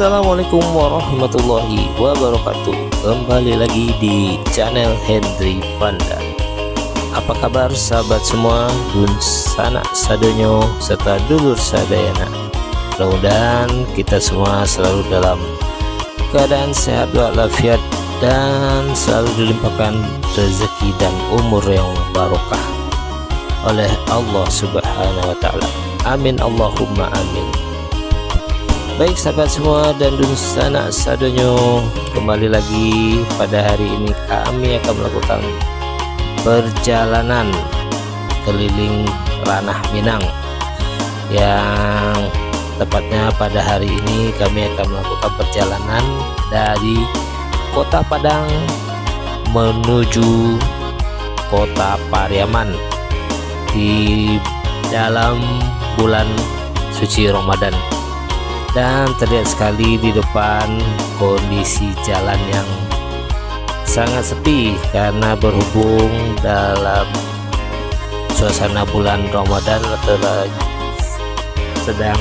Assalamualaikum warahmatullahi wabarakatuh. Kembali lagi di channel Hendry Panda. Apa kabar sahabat semua, dun sanak sadonyo serta dulur sadayana. Mudah-mudahan kita semua selalu dalam keadaan sehat walafiat dan selalu dilimpahkan rezeki dan umur yang barokah oleh Allah Subhanahu wa taala. Amin Allahumma amin. Baik sahabat semua dan dun sanak sadonyo, kembali lagi pada hari ini kami akan melakukan perjalanan keliling ranah Minang, yang tepatnya pada hari ini kami akan melakukan perjalanan dari Kota Padang menuju Kota Pariaman di dalam bulan suci Ramadan. Dan terlihat sekali di depan kondisi jalan yang sangat sepi karena berhubung dalam suasana bulan Ramadan atau sedang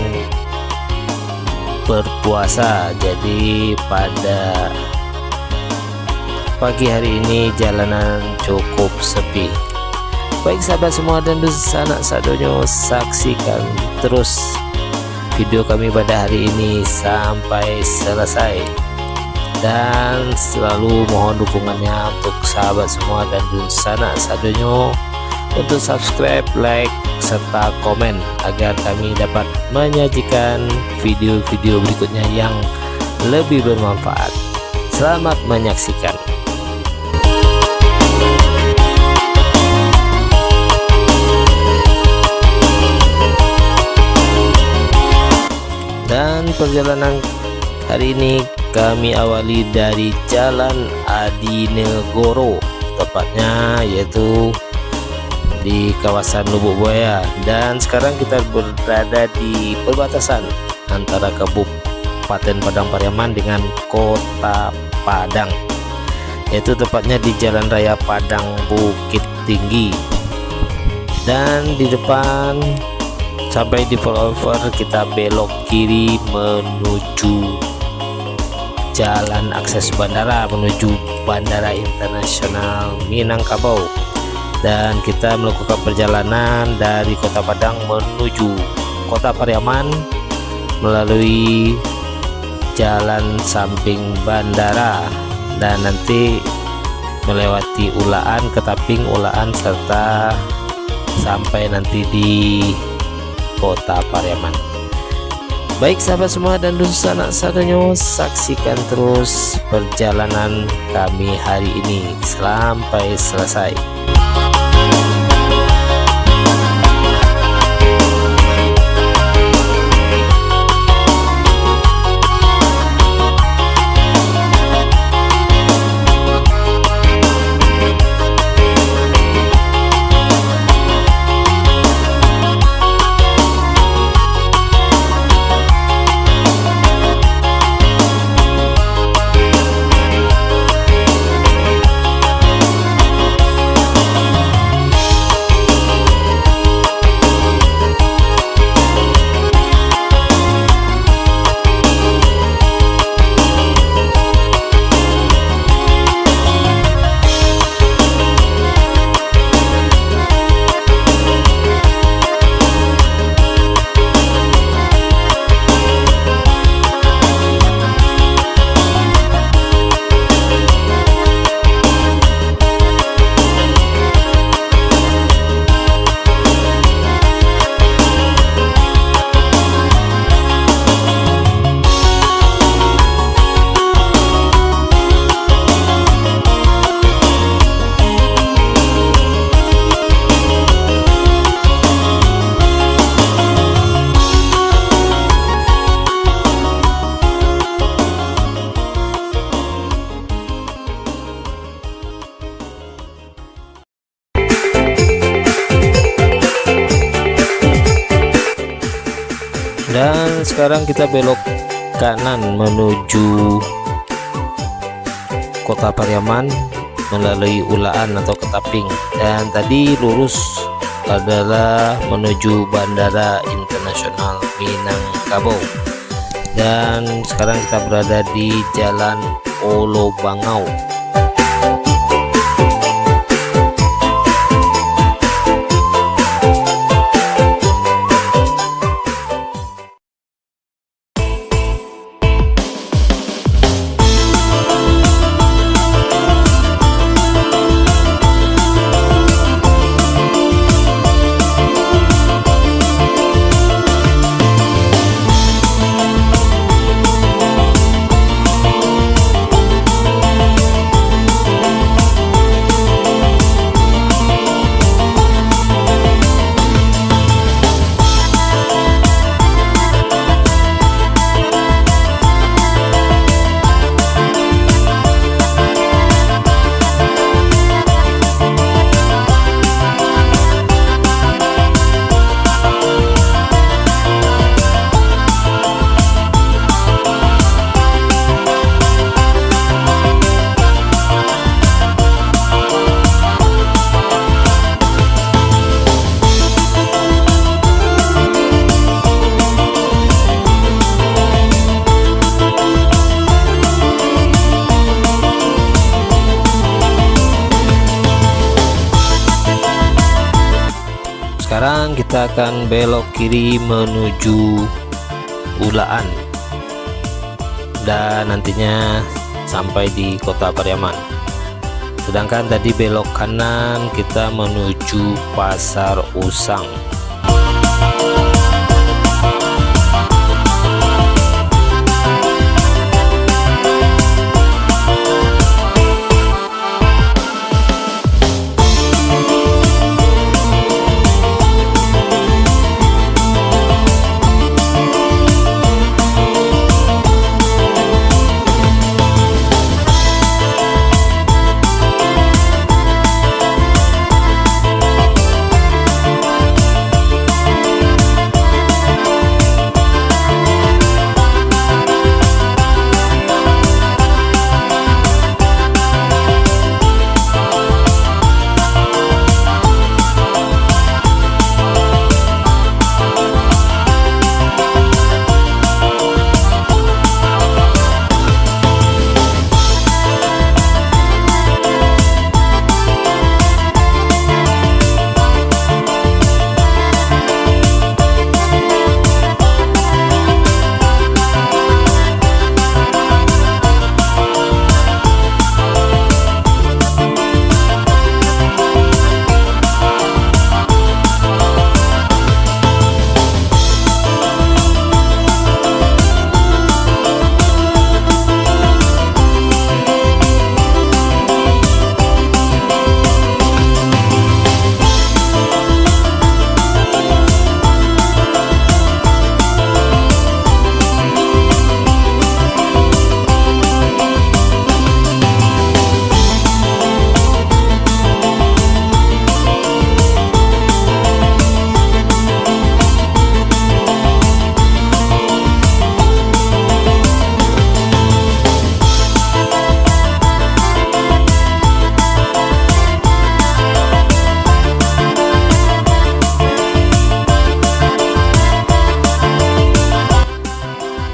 berpuasa. Jadi pada pagi hari ini jalanan cukup sepi. Baik sahabat semua dan sanak sadonyo, saksikan terus video kami pada hari ini sampai selesai, dan selalu mohon dukungannya untuk sahabat semua dan sanak sadonyo untuk subscribe, like, serta komen agar kami dapat menyajikan video-video berikutnya yang lebih bermanfaat. Selamat menyaksikan. Dan perjalanan hari ini kami awali dari Jalan Adinegoro, tepatnya yaitu di kawasan Lubuk Buaya. Dan sekarang kita berada di perbatasan antara Kabupaten Padang Pariaman dengan Kota Padang, yaitu tepatnya di Jalan Raya Padang Bukit Tinggi. Dan di depan sampai di flyover kita belok kiri menuju jalan akses bandara menuju Bandara Internasional Minangkabau, dan kita melakukan perjalanan dari Kota Padang menuju Kota Pariaman melalui jalan samping bandara dan nanti melewati Ulaan, Ketaping, Ulaan, serta sampai nanti di Kota Pariaman. Baik sahabat semua dan sanak sadonyo, saksikan terus perjalanan kami hari ini sampai selesai. Dan sekarang kita belok kanan menuju Kota Pariaman melalui Ulaan atau Ketaping, dan tadi lurus adalah menuju Bandara Internasional Minangkabau. Dan sekarang kita berada di Jalan Olo Bangau. Sekarang kita akan belok kiri menuju Ulaan dan nantinya sampai di Kota Pariaman. Sedangkan tadi belok kanan kita menuju Pasar Usang.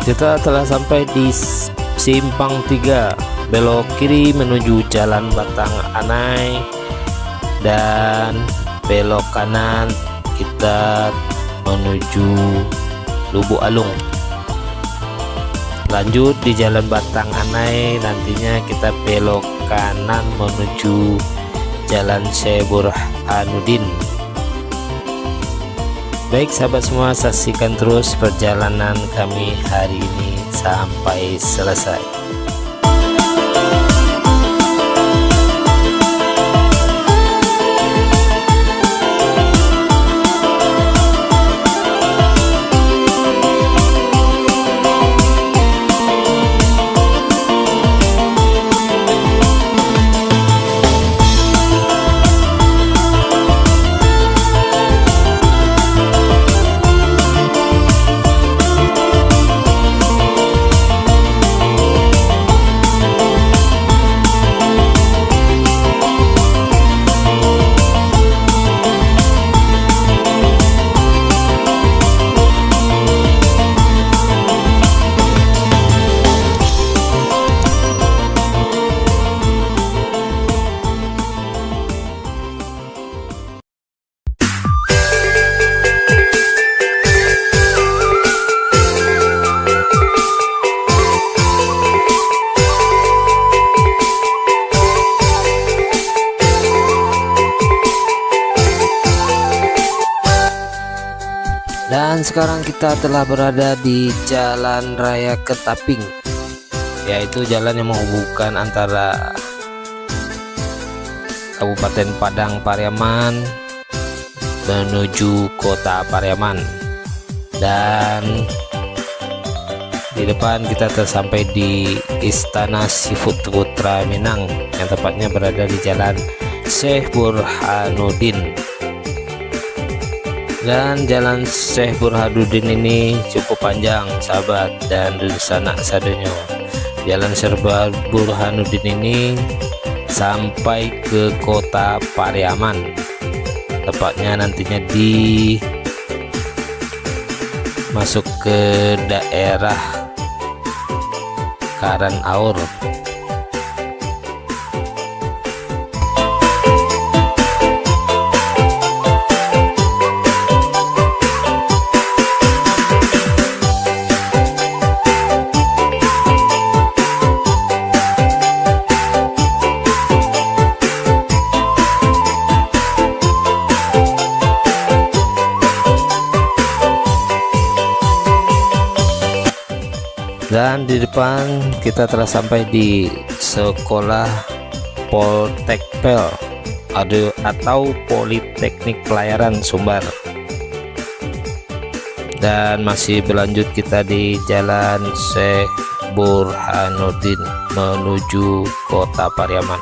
Kita telah sampai di Simpang 3, belok kiri menuju Jalan Batang Anai dan belok kanan kita menuju Lubuk Alung. Lanjut di Jalan Batang Anai, nantinya kita belok kanan menuju Jalan Syekh Burhanuddin. Baik sahabat semua, saksikan terus perjalanan kami hari ini sampai selesai. Dan sekarang kita telah berada di Jalan Raya Ketaping, yaitu jalan yang menghubungkan antara Kabupaten Padang Pariaman menuju Kota Pariaman. Dan di depan kita telah sampai di Istana Seafood Putra Minang yang tepatnya berada di Jalan Syekh Burhanuddin. Dan Jalan Syekh Burhanuddin ini cukup panjang sahabat dan sanak sadonyo. Jalan Syekh Burhanuddin ini sampai ke Kota Pariaman, tepatnya nantinya di masuk ke daerah Karangaur. Dan di depan kita telah sampai di Sekolah Poltekpel atau Politeknik Pelayaran Sumbar. Dan masih berlanjut kita di Jalan Syekh Burhanuddin menuju Kota Pariaman.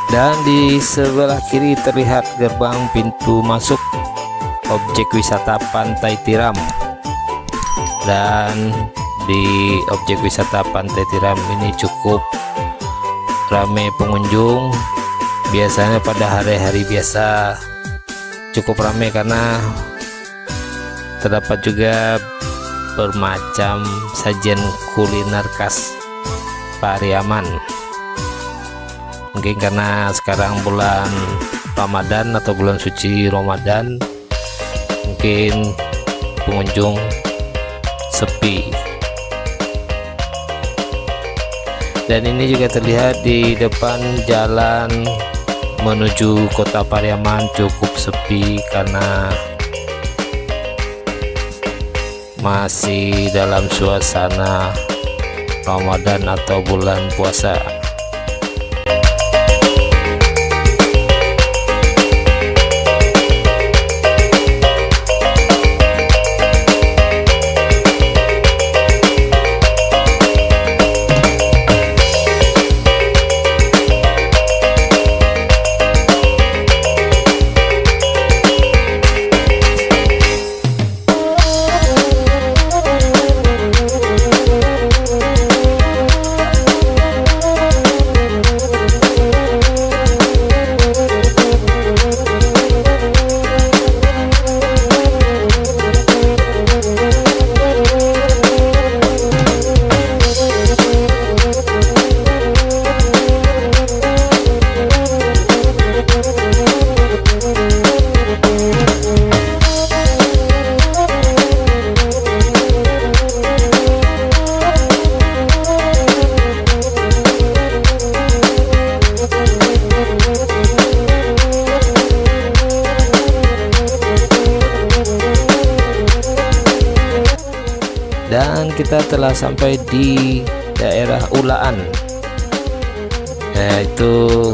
Dan di sebelah kiri terlihat gerbang pintu masuk objek wisata Pantai Tiram. Dan di objek wisata Pantai Tiram ini cukup ramai pengunjung. Biasanya pada hari-hari biasa cukup ramai karena terdapat juga bermacam sajian kuliner khas Pariaman. Mungkin karena sekarang bulan Ramadan atau bulan suci Ramadan, mungkin pengunjung sepi. Dan ini juga terlihat di depan jalan menuju kota Pariaman cukup sepi karena masih dalam suasana Ramadan atau bulan puasa. Dan kita telah sampai di daerah Ulaan, yaitu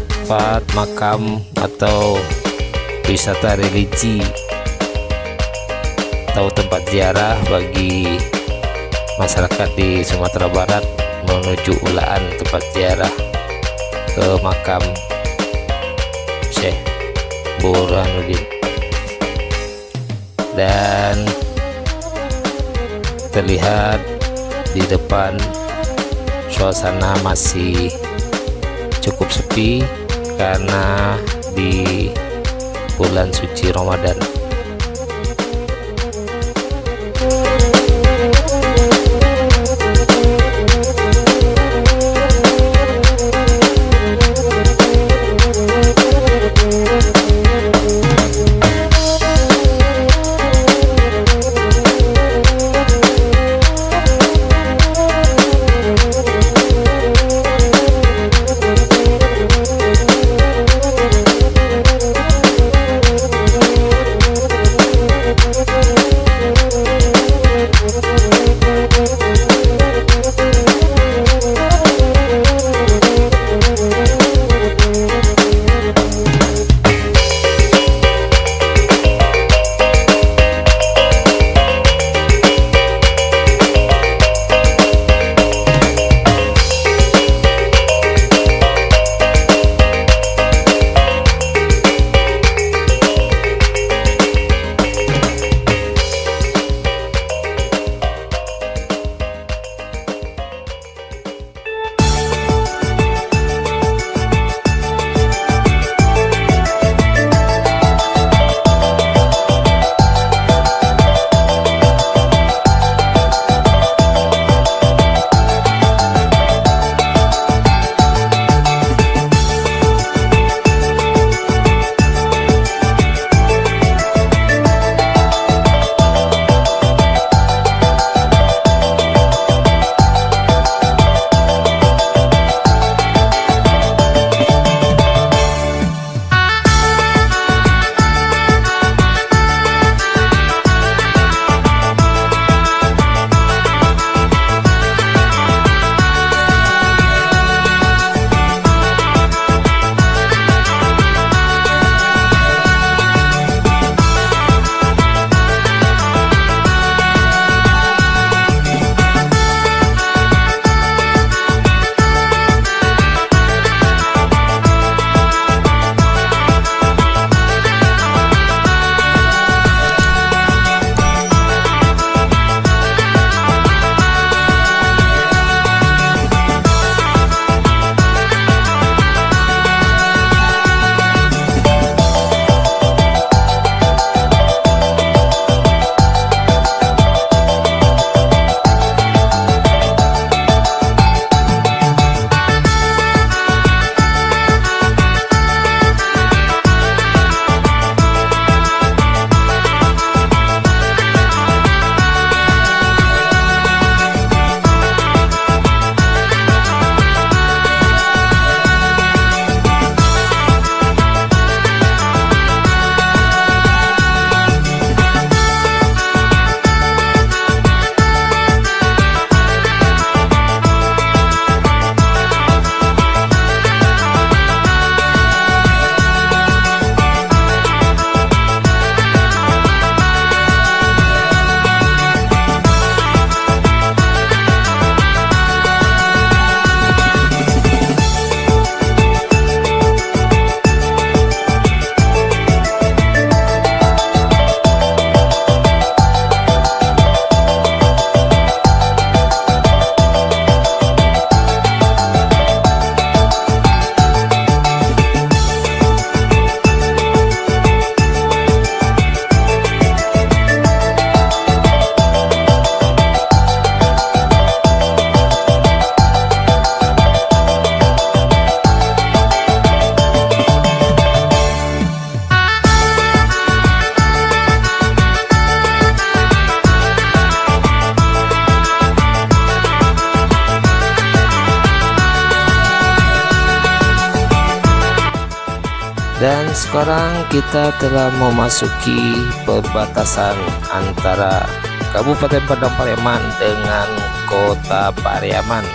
tempat makam atau wisata religi atau tempat ziarah bagi masyarakat di Sumatera Barat menuju Ulaan, tempat ziarah ke makam Syekh Burhanuddin. Dan terlihat di depan suasana masih cukup sepi karena di bulan suci Ramadan. Dan sekarang kita telah memasuki perbatasan antara Kabupaten Padang Pariaman dengan Kota Pariaman,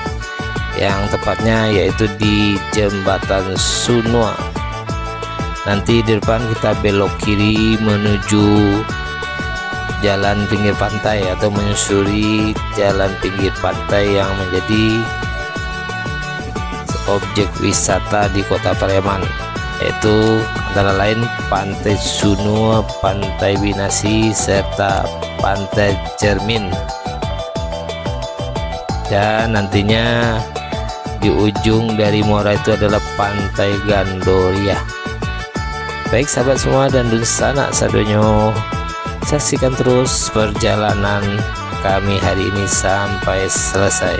yang tepatnya yaitu di Jembatan Sunua. Nanti di depan kita belok kiri menuju jalan pinggir pantai atau menyusuri jalan pinggir pantai yang menjadi objek wisata di Kota Pariaman, yaitu antara lain Pantai Sunua, Pantai Binasi, serta Pantai Cermin. Dan nantinya di ujung dari muara itu adalah Pantai Gandoria. Baik sahabat semua dan Dunsana Sadonyo, saksikan terus perjalanan kami hari ini sampai selesai.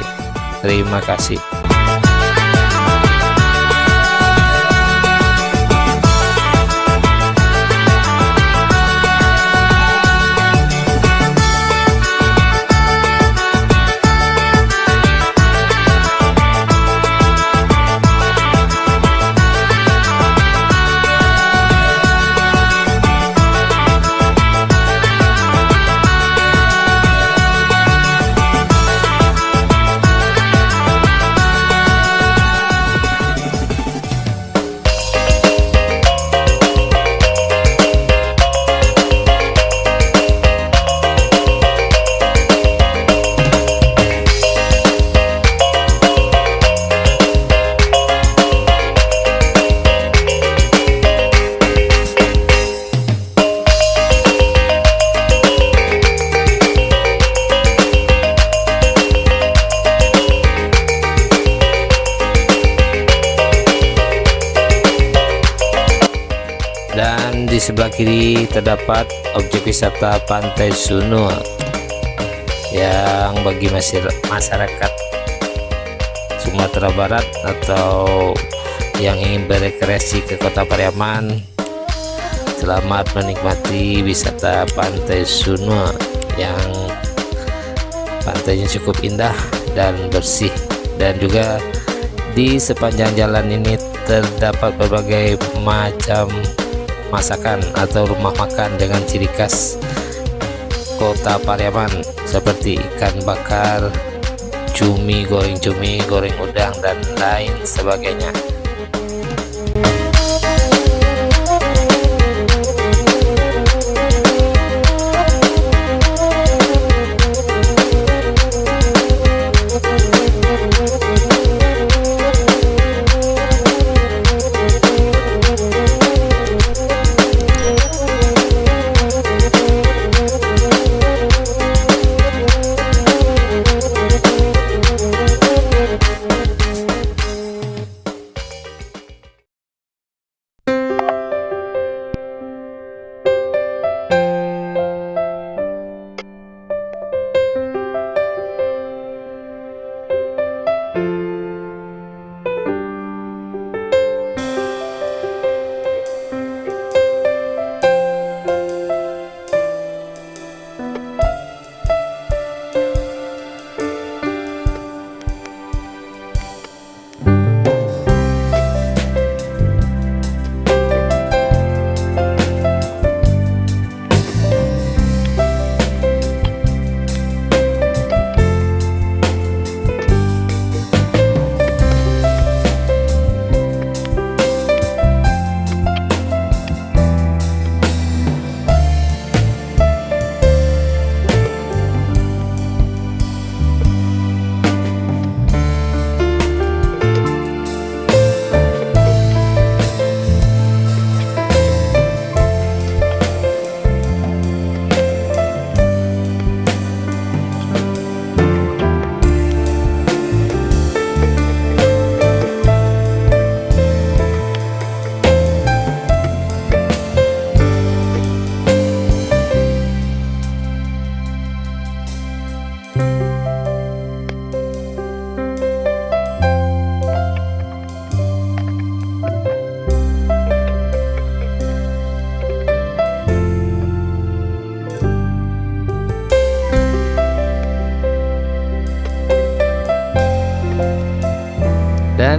Terima kasih. Dan di sebelah kiri terdapat objek wisata Pantai Sunua, yang bagi masyarakat Sumatera Barat atau yang ingin berekreasi ke Kota Pariaman, selamat menikmati wisata Pantai Sunua yang pantainya cukup indah dan bersih. Dan juga di sepanjang jalan ini terdapat berbagai macam masakan atau rumah makan dengan ciri khas Kota Pariaman seperti ikan bakar, cumi, goreng udang, dan lain sebagainya.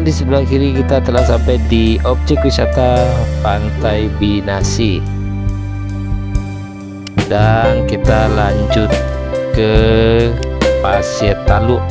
di sebelah kiri kita telah sampai di objek wisata Pantai Binasi, dan kita lanjut ke Pasir Taluk.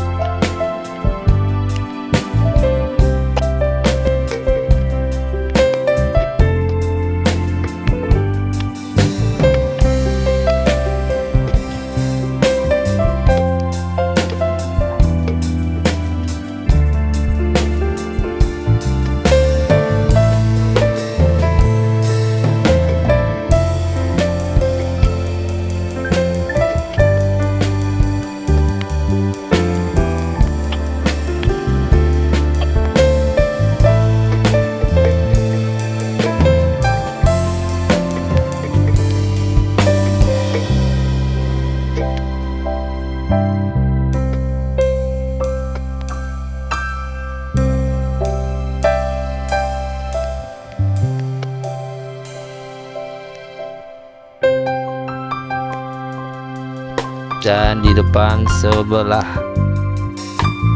Dan di depan sebelah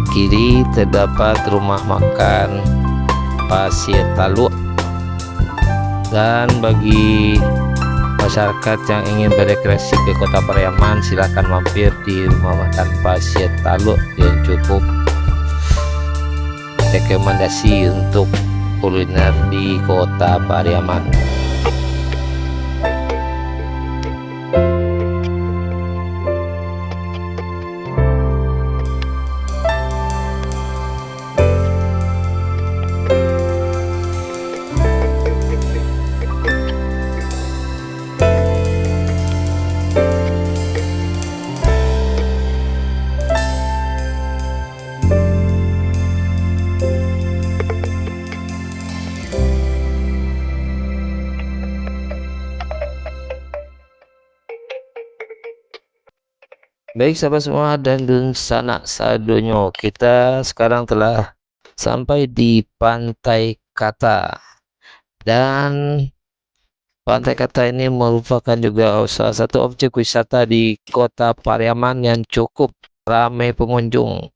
kiri terdapat rumah makan Pasir Taluk. Dan bagi masyarakat yang ingin berekreasi ke Kota Pariaman, silahkan mampir di rumah makan Pasir Taluk yang cukup rekomendasi untuk kuliner di Kota Pariaman. Baik sahabat semua dan sanak sadonyo, kita sekarang telah sampai di Pantai Kata, dan Pantai Kata ini merupakan juga salah satu objek wisata di Kota Pariaman yang cukup ramai pengunjung.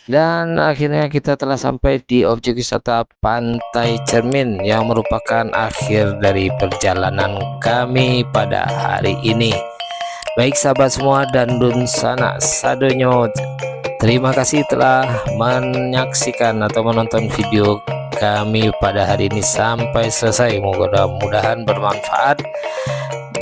Dan akhirnya kita telah sampai di objek wisata Pantai Cermin yang merupakan akhir dari perjalanan kami pada hari ini. Baik sahabat semua dan sanak sadonyo, terima kasih telah menyaksikan atau menonton video kami pada hari ini sampai selesai. Mudah-mudahan bermanfaat,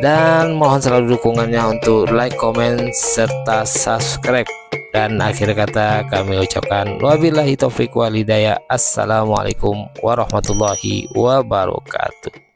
dan mohon selalu dukungannya untuk like, comment, serta subscribe. Dan akhir kata kami ucapkan wabillahi taufiq wal hidayah. Assalamualaikum warahmatullahi wabarakatuh.